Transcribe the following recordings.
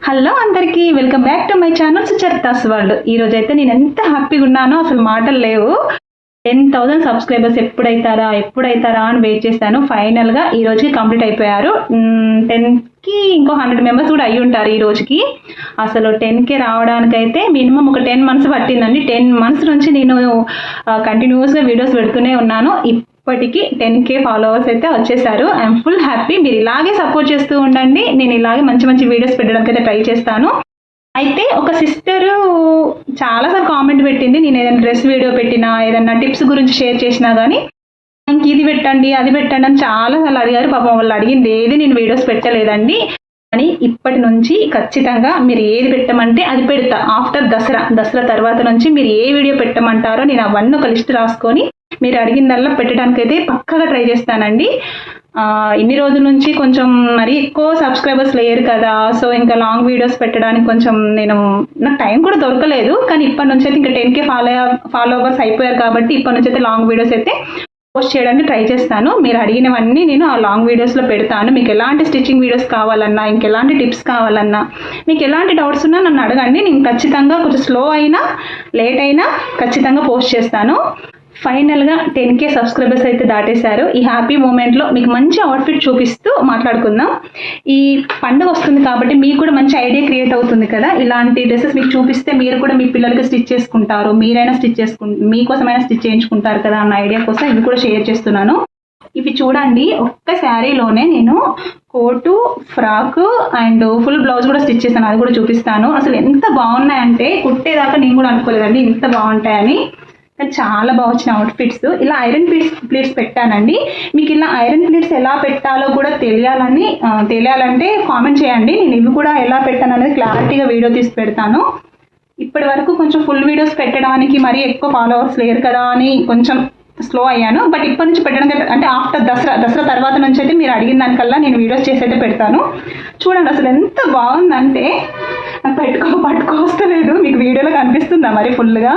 Hello అందరికీ welcome back to my channel Sucharitha's world. ఈ రోజు అయితే నేను ఎంత హ్యాపీగా ఉన్నానో అసలు మాటలు లేవు. 10,000 సబ్స్క్రైబర్స్ ఎప్పుడైతారా అని వెయిట్ చేశాను. ఫైనల్గా ఈ రోజుకి కంప్లీట్ అయిపోయారు. 10కి ఇంకో 100 మెంబర్స్ కూడా అయ్యి ఉంటారు ఈ రోజుకి. అసలు 10K రావడానికైతే మినిమం ఒక 10 months పట్టిందండి. 10 months నుంచి నేను కంటిన్యూస్గా వీడియోస్ పెడుతూనే ఉన్నాను. ఇప్పటికి 10K ఫాలోవర్స్ అయితే వచ్చేసారు. I'm full happy. మీరు ఇలాగే సపోర్ట్ చేస్తూ ఉండండి. నేను ఇలాగే మంచి మంచి వీడియోస్ పెట్టడానికి అయితే ట్రై చేస్తాను. అయితే ఒక సిస్టర్ చాలాసార్లు కామెంట్ పెట్టింది, నేను ఏదైనా డ్రెస్ వీడియో పెట్టినా ఏదైనా టిప్స్ గురించి షేర్ చేసినా కానీ ఇంక ఇది పెట్టండి అది పెట్టండి అని చాలాసార్లు అడిగారు. పాపం వాళ్ళు అడిగింది ఏది నేను వీడియోస్ పెట్టలేదండి. అని ఇప్పటి నుంచి ఖచ్చితంగా మీరు ఏది పెట్టమంటే అది పెడతా. ఆఫ్టర్ దసరా తర్వాత నుంచి మీరు ఏ వీడియో పెట్టమంటారో నేను అవన్నీ ఒక లిస్ట్ రాసుకొని మీరు అడిగిందల్లా పెట్టడానికి అయితే పక్కగా ట్రై చేస్తానండి. ఇన్ని రోజుల నుంచి కొంచెం మరీ ఎక్కువ సబ్స్క్రైబర్స్ లేరు కదా, సో ఇంకా లాంగ్ వీడియోస్ పెట్టడానికి కొంచెం నాకు టైం కూడా దొరకలేదు. కానీ ఇప్పటి నుంచి అయితే ఇంకా 10K ఫాలోవర్స్ అయిపోయారు కాబట్టి ఇప్పటి నుంచి అయితే లాంగ్ వీడియోస్ అయితే పోస్ట్ చేయడానికి ట్రై చేస్తాను. మీరు అడిగినవన్నీ నేను ఆ లాంగ్ వీడియోస్లో పెడతాను. మీకు ఎలాంటి స్టిచ్చింగ్ వీడియోస్ కావాలన్నా, ఇంకెలాంటి టిప్స్ కావాలన్నా, మీకు ఎలాంటి డౌట్స్ ఉన్నా నన్ను అడగండి. నేను ఖచ్చితంగా కొంచెం స్లో అయినా లేట్ అయినా ఖచ్చితంగా పోస్ట్ చేస్తాను. ఫైనల్గా 10K సబ్స్క్రైబర్స్ అయితే దాటేశారు. ఈ హ్యాపీ మూమెంట్లో మీకు మంచి అవుట్ఫిట్ చూపిస్తూ మాట్లాడుకుందాం. ఈ పండుగ వస్తుంది కాబట్టి మీకు కూడా మంచి ఐడియా క్రియేట్ అవుతుంది కదా. ఇలాంటి డ్రెస్సెస్ మీకు చూపిస్తే మీరు కూడా మీ పిల్లలకి స్టిచ్ చేసుకుంటారు, మీరైనా మీకోసమైనా స్టిచ్ చేయించుకుంటారు కదా అన్న ఐడియా కోసం ఇవి కూడా షేర్ చేస్తున్నాను. ఇవి చూడండి, ఒక్క శారీలోనే నేను coat, frock and full blouse కూడా స్టిచ్ చేశాను. అది కూడా చూపిస్తాను. అసలు ఎంత బాగున్నాయంటే కుట్టేదాకా నేను కూడా అనుకోలేదండి ఇంత బాగుంటాయని. చాలా బాగా వచ్చిన అవుట్ఫిట్స్. ఇలా ఐరన్ ప్లేట్స్ పెట్టానండి. మీకు ఇలా ఐరన్ ప్లేట్స్ ఎలా పెట్టాలో కూడా తెలియాలంటే కామెంట్ చేయండి. నేను ఇవి కూడా ఎలా పెట్టాను అనేది క్లారిటీగా వీడియో తీసి పెడతాను. ఇప్పటి వరకు కొంచెం ఫుల్ వీడియోస్ పెట్టడానికి మరీ ఎక్కువ ఫాలోవర్స్ లేరు కదా అని కొంచెం స్లో అయ్యాను. బట్ ఇప్పటి నుంచి పెట్టడానికి అంటే ఆఫ్టర్ దసరా తర్వాత నుంచి అయితే మీరు అడిగిన దానికల్లా నేను వీడియోస్ చేసి అయితే పెడతాను. చూడండి అసలు ఎంత బాగుందంటే నాకు పట్టుకోవస్తలేదు. మీకు వీడియోలో కనిపిస్తుందా మరి ఫుల్గా?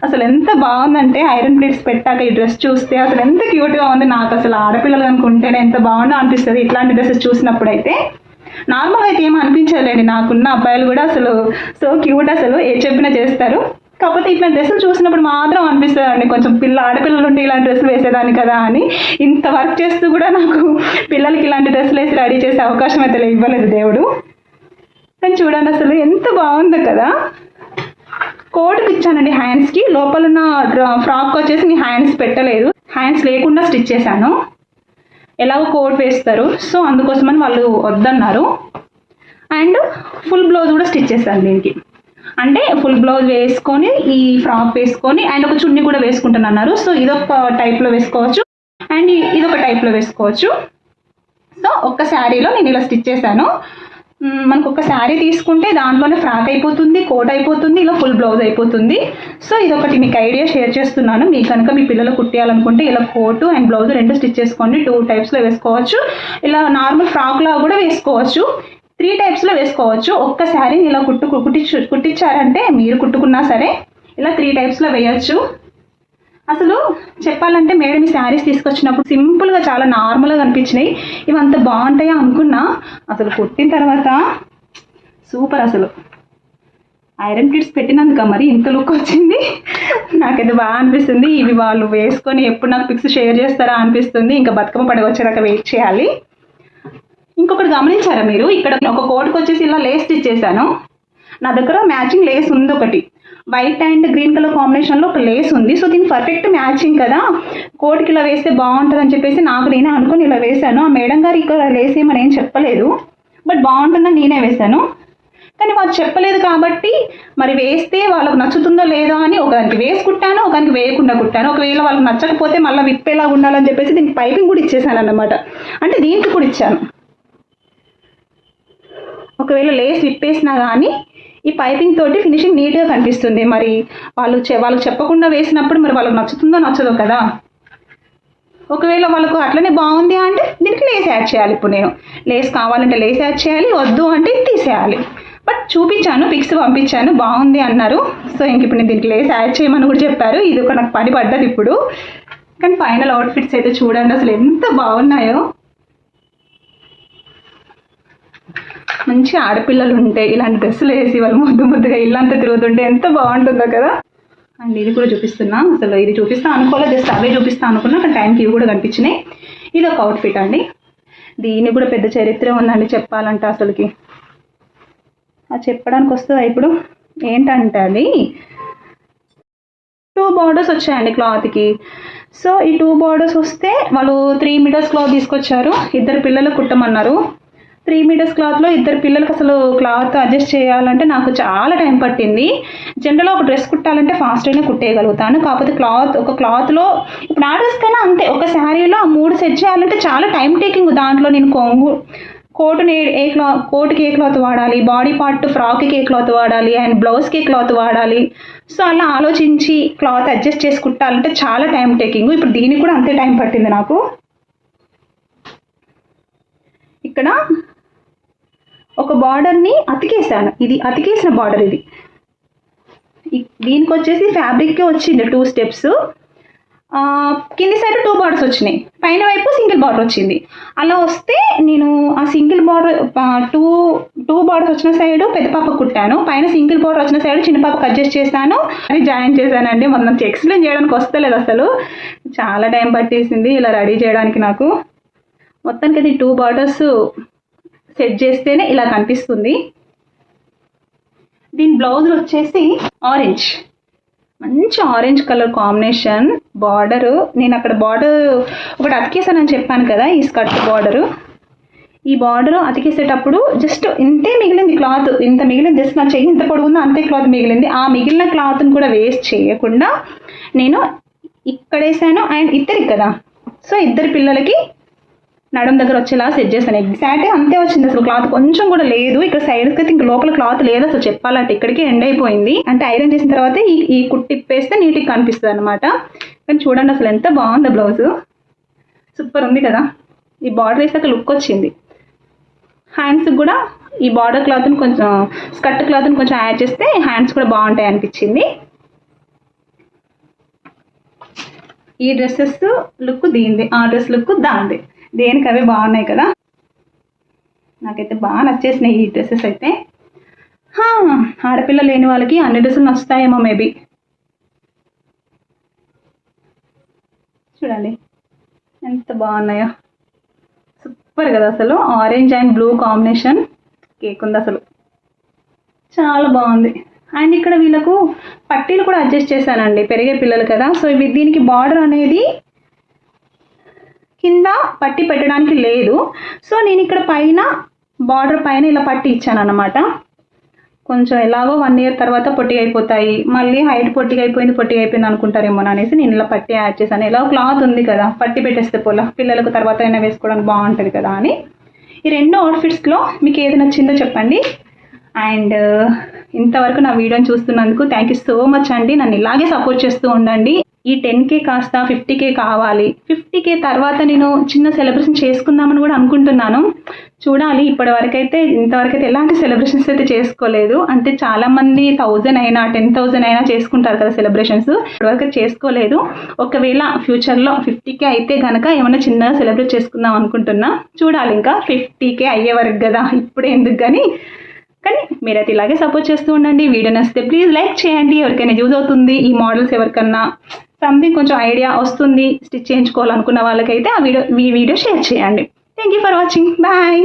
అసలు ఎంత బాగుందంటే ఐరన్ ప్లేట్స్ పెట్టాక ఈ డ్రెస్ చూస్తే అసలు ఎంత క్యూట్గా ఉంది. నాకు అసలు ఆడపిల్లలు అనుకుంటేనే ఎంత బాగుందో అనిపిస్తుంది ఇట్లాంటి డ్రెస్సెస్ చూసినప్పుడైతే. నార్మల్గా అయితే ఏమో అనిపించలేండి. నాకున్న అబ్బాయిలు కూడా అసలు సో క్యూట్, అసలు ఏ చెప్పినా చేస్తారు. కాకపోతే ఇట్లాంటి డ్రెస్సులు చూసినప్పుడు మాత్రం అనిపిస్తుంది అండి కొంచెం ఆడపిల్లలు ఉంటే ఇలాంటి డ్రెస్సులు వేసేదాన్ని కదా అని. ఇంత వర్క్ చేస్తూ కూడా నాకు పిల్లలకి ఇలాంటి డ్రెస్సులు వేసి రెడీ చేసే అవకాశం అయితే ఇవ్వలేదు దేవుడు. కానీ చూడండి అసలు ఎంత బాగుందో కదా. కోట్కి ఇచ్చానండి హ్యాండ్స్కి. లోపల ఉన్న ఫ్రాక్ వచ్చేసి నేను హ్యాండ్స్ పెట్టలేదు, హ్యాండ్స్ లేకుండా స్టిచ్ చేశాను. ఎలాగో కోట్ వేస్తారు సో అందుకోసమని వాళ్ళు వద్దన్నారు. అండ్ ఫుల్ బ్లౌజ్ కూడా స్టిచ్ చేశాను దీనికి. అంటే ఫుల్ బ్లౌజ్ వేసుకొని ఈ ఫ్రాక్ వేసుకొని అండ్ ఒక చున్నీ కూడా వేసుకుంటానన్నారు. సో ఇదొక టైప్లో వేసుకోవచ్చు అండ్ ఇదొక టైప్లో వేసుకోవచ్చు. సో ఒక్క శారీలో నేను ఇలా స్టిచ్ చేశాను. మనకు ఒక శారీ తీసుకుంటే దాంట్లోనే ఫ్రాక్ అయిపోతుంది, కోట్ అయిపోతుంది, ఇలా ఫుల్ బ్లౌజ్ అయిపోతుంది. సో ఇదొకటి మీకు ఐడియా షేర్ చేస్తున్నాను. మీకు కనుక మీ పిల్లలు కుట్టేయాలనుకుంటే ఇలా కోటు అండ్ బ్లౌజ్ రెండు స్టిచ్ చేసుకోండి. 2 typesలో వేసుకోవచ్చు. ఇలా నార్మల్ ఫ్రాక్లా కూడా వేసుకోవచ్చు. 3 typesలో వేసుకోవచ్చు. ఒక్క శారీని ఇలా కుట్టించారంటే మీరు కుట్టుకున్నా సరే ఇలా 3 typesలో వేయచ్చు. అసలు చెప్పాలంటే మేడం ఈ శారీస్ తీసుకొచ్చినప్పుడు సింపుల్గా చాలా నార్మల్గా కనిపించినాయి. ఇవి అంత బాగుంటాయా అనుకున్నా, అసలు కుట్టిన తర్వాత సూపర్. అసలు ఐరన్ ప్లేట్స్ పెట్టినందుక మరి ఇంత లుక్ వచ్చింది. నాకైతే బాగా అనిపిస్తుంది. ఇవి వాళ్ళు వేసుకొని ఎప్పుడు నాకు పిక్స్ షేర్ చేస్తారా అనిపిస్తుంది. ఇంకా బతుకమ్మ పండుగ వచ్చేదాకా వెయిట్ చేయాలి. ఇంకొకటి గమనించారా మీరు, ఇక్కడ ఒక కోట్కి వచ్చేసి ఇలా లేస్ స్టిచ్ చేశాను. నా దగ్గర మ్యాచింగ్ లేస్ ఉంది ఒకటి, వైట్ అండ్ గ్రీన్ కలర్ కాంబినేషన్లో ఒక లేస్ ఉంది. సో దీనికి పర్ఫెక్ట్ మ్యాచింగ్ కదా, కోట్కి ఇలా వేస్తే బాగుంటుంది అని చెప్పేసి నాకు నేనే అనుకుని ఇలా వేశాను. ఆ మేడం గారు ఇక్కడ లేస్ ఏమని ఏం చెప్పలేదు, బట్ బాగుంటుందని నేనే వేశాను. కానీ వాళ్ళు చెప్పలేదు కాబట్టి మరి వేస్తే వాళ్ళకు నచ్చుతుందో లేదో అని ఒకదానికి వేసి కుట్టాను, ఒకదానికి వేయకుండా కుట్టాను. ఒకవేళ వాళ్ళకి నచ్చకపోతే మళ్ళీ విప్పేలా ఉండాలని చెప్పేసి దీనికి పైపింగ్ కూడా ఇచ్చేసాను అన్నమాట. అంటే దీనికి కూడా ఇచ్చాను. ఒకవేళ లేస్ విప్పేసినా కానీ ఈ పైపింగ్ తోటి ఫినిషింగ్ నీట్గా కనిపిస్తుంది. మరి వాళ్ళకి చెప్పకుండా వేసినప్పుడు మరి వాళ్ళకి నచ్చుతుందో నచ్చదో కదా. ఒకవేళ వాళ్ళకు అట్లనే బాగుంది అంటే దీనికి లేస్ యాడ్ చేయాలి. ఇప్పుడు నేను లేస్ కావాలంటే లేస్ యాడ్ చేయాలి, వద్దు అంటే తీసేయాలి. బట్ చూపించాను, పిక్స్ పంపించాను, బాగుంది అన్నారు. సో ఇంక ఇప్పుడు నేను దీనికి లేస్ యాడ్ చేయమని కూడా చెప్పారు. ఇది ఒక నాకు పని పడ్డది ఇప్పుడు. కానీ ఫైనల్ అవుట్ఫిట్స్ అయితే చూడండి అసలు ఎంత బాగున్నాయో. మంచి ఆడపిల్లలు ఉంటే ఇలాంటి డ్రెస్సులు వేసి వాళ్ళు ముద్దు ముద్దుగా ఇల్లంతా తిరుగుతుంటే ఎంత బాగుంటుందో కదా. అండ్ ఇది కూడా చూపిస్తున్నా, అసలు ఇది చూపిస్తా అనుకోలేదు, జస్ట్ అవే చూపిస్తా అనుకున్నా, కానీ టైంకి ఇవి కూడా కనిపించినాయి. ఇది ఒక అవుట్ఫిట్ అండి, దీనికి కూడా పెద్ద చరిత్ర ఉందండి చెప్పాలంటే. అసలుకి అది చెప్పడానికి వస్తుందా ఇప్పుడు? ఏంటంటే అది 2 బార్డర్స్ వచ్చాయండి క్లాత్కి. సో ఈ 2 బార్డర్స్ వస్తే వాళ్ళు 3 మీటర్స్ క్లాత్ తీసుకొచ్చారు, 2 పిల్లలకు కుట్టమన్నారు. 3 మీటర్స్ క్లాత్లో 2 పిల్లలకి అసలు క్లాత్ అడ్జస్ట్ చేయాలంటే నాకు చాలా టైం పట్టింది. జనరల్గా ఒక డ్రెస్ కుట్టాలంటే ఫాస్ట్గానే కుట్టేయగలుగుతాను, కాకపోతే ఒక క్లాత్లో ఇప్పుడు ఆ డ్రెస్ కన్నా అంతే, ఒక శారీలో 3 సెట్ చేయాలంటే చాలా టైం టేకింగ్. దాంట్లో నేను కోటుకి ఏ క్లాత్ వాడాలి, బాడీ పార్ట్ ఫ్రాక్కి ఏ క్లాత్ వాడాలి, అండ్ బ్లౌజ్కి ఏ క్లాత్ వాడాలి. సో అలా ఆలోచించి క్లాత్ అడ్జస్ట్ చేసి కుట్టాలంటే చాలా టైం టేకింగ్. ఇప్పుడు దీనికి కూడా అంతే టైం పట్టింది నాకు. ఇక్కడ ఒక బార్డర్ని అతికేసాను, ఇది అతికేసిన బార్డర్. ఇది దీనికి వచ్చేసి ఫ్యాబ్రిక్కే వచ్చింది 2 స్టెప్స్. కింది సైడ్ 2 బార్డర్స్ వచ్చినాయి, పైన వైపు సింగిల్ బార్డర్ వచ్చింది. అలా వస్తే నేను ఆ సింగిల్ బార్డర్ 2 బార్డర్స్ వచ్చిన సైడ్ పెద్ద పాపకు కుట్టాను, పైన సింగిల్ బార్డర్ వచ్చిన సైడ్ చిన్న పాపకు అడ్జస్ట్ చేశాను, అది జాయిన్ చేశానండి. మొన్న ఎక్స్ప్లెయిన్ చేయడానికి వస్తలేదు, అసలు చాలా టైం పట్టేసింది ఇలా రెడీ చేయడానికి నాకు. మొత్తానికి అది 2 బార్డర్స్ సెట్ చేస్తేనే ఇలా కనిపిస్తుంది. దీని బ్లౌజ్ వచ్చేసి ఆరెంజ్, మంచి ఆరెంజ్ కలర్ కాంబినేషన్ బార్డరు. నేను అక్కడ బార్డర్ ఒకటి అతికేసానని చెప్పాను కదా, ఈ స్కర్ట్ బార్డరు. ఈ బార్డర్ అతికేసేటప్పుడు జస్ట్ ఇంతే మిగిలింది క్లాత్, ఇంత మిగిలింది, జస్ట్ నా చెయ్యి ఇంత పొడుగుందో అంతే క్లాత్ మిగిలింది. ఆ మిగిలిన క్లాత్ని కూడా వేస్ట్ చేయకుండా నేను ఇక్కడ వేసాను. అండ్ ఇద్దరికి కదా, సో 2 పిల్లలకి నడుం దగ్గర వచ్చేలా సెట్ చేస్తాను. ఎగ్జాక్ట్గా అంతే వచ్చింది, అసలు క్లాత్ కొంచెం కూడా లేదు. ఇక్కడ సైడ్కి అయితే ఇంకా లోపల క్లాత్ లేదు అసలు చెప్పాలంటే, ఇక్కడికి ఎండ్ అయిపోయింది. అంటే ఐరన్ చేసిన తర్వాత ఈ కుట్టి ఇప్పేస్తే నీట్గా కనిపిస్తుంది అనమాట. కానీ చూడండి అసలు ఎంత బాగుందో బ్లౌజు, సూపర్ ఉంది కదా. ఈ బార్డర్ వేసాక లుక్ వచ్చింది. హ్యాండ్స్కి కూడా ఈ బార్డర్ క్లాత్ని కొంచెం స్కర్ట్ క్లాత్ని కొంచెం యాడ్ చేస్తే హ్యాండ్స్ కూడా బాగుంటాయి అనిపించింది. ఈ డ్రెస్సెస్ లుక్ దీనిది, ఆ డ్రెస్ లుక్ దానిది, దేనికి అవే బాగున్నాయి కదా. నాకైతే బాగా నచ్చేసినాయి ఈ డ్రెస్సెస్ అయితే. ఆడపిల్ల లేని వాళ్ళకి అన్ని డ్రెస్సులు నచ్చుతాయేమో మేబీ. చూడండి ఎంత బాగున్నాయో, సూపర్ కదా అసలు. Orange and blue combination cake ఉంది, అసలు చాలా బాగుంది. అండ్ ఇక్కడ వీళ్ళకు పట్టీలు కూడా అడ్జస్ట్ చేశానండి, పెరిగే పిల్లలు కదా. సో దీనికి బార్డర్ అనేది కింద పట్టి పెట్టడానికి లేదు, సో నేను ఇక్కడ పైన బార్డర్ పైన ఇలా పట్టి ఇచ్చాను అన్నమాట. కొంచెం ఎలాగో 1 ఇయర్ తర్వాత పొట్టిగా అయిపోతాయి, మళ్ళీ హైట్ పొట్టిగా అయిపోయింది అనుకుంటారేమో అనేసి నేను ఇలా పట్టి యాడ్ చేశాను. ఎలా క్లాత్ ఉంది కదా, పట్టి పెట్టేస్తే పిల్లలకు తర్వాత అయినా వేసుకోవడానికి బాగుంటుంది కదా అని. ఈ 2 అవుట్ఫిట్స్లో మీకు ఏది నచ్చిందో చెప్పండి. అండ్ ఇంతవరకు నా వీడియోని చూస్తున్నందుకు థ్యాంక్ యూ సో మచ్ అండి. నన్ను ఇలాగే సపోర్ట్ చేస్తూ ఉండండి. ఈ 10K కాస్త 50K కావాలి. 50K తర్వాత నేను చిన్న సెలబ్రేషన్ చేసుకుందామని కూడా అనుకుంటున్నాను, చూడాలి. ఇంతవరకైతే ఎలాంటి సెలబ్రేషన్స్ అయితే చేసుకోలేదు. అంటే చాలామంది 1000 అయినా 10,000 అయినా చేసుకుంటారు కదా సెలబ్రేషన్స్, ఇప్పటివరకు చేసుకోలేదు. ఒకవేళ ఫ్యూచర్లో 50K అయితే కనుక ఏమైనా చిన్నగా సెలబ్రేట్ చేసుకుందాం అనుకుంటున్నా, చూడాలి. ఇంకా 50K అయ్యే వరకు కదా, ఇప్పుడే ఎందుకు కానీ మీరైతే ఇలాగే సపోర్ట్ చేస్తూ ఉండండి. వీడియో నచ్చితే ప్లీజ్ లైక్ చేయండి, ఎవరికైనా యూజ్ అవుతుంది ఈ మోడల్స్, ఎవరికన్నా సంథింగ్ కొంచెం ఐడియా వస్తుంది స్టిచ్ చేయించుకోవాలనుకున్న వాళ్ళకైతే ఈ వీడియో షేర్ చేయండి. Thank you for watching, bye.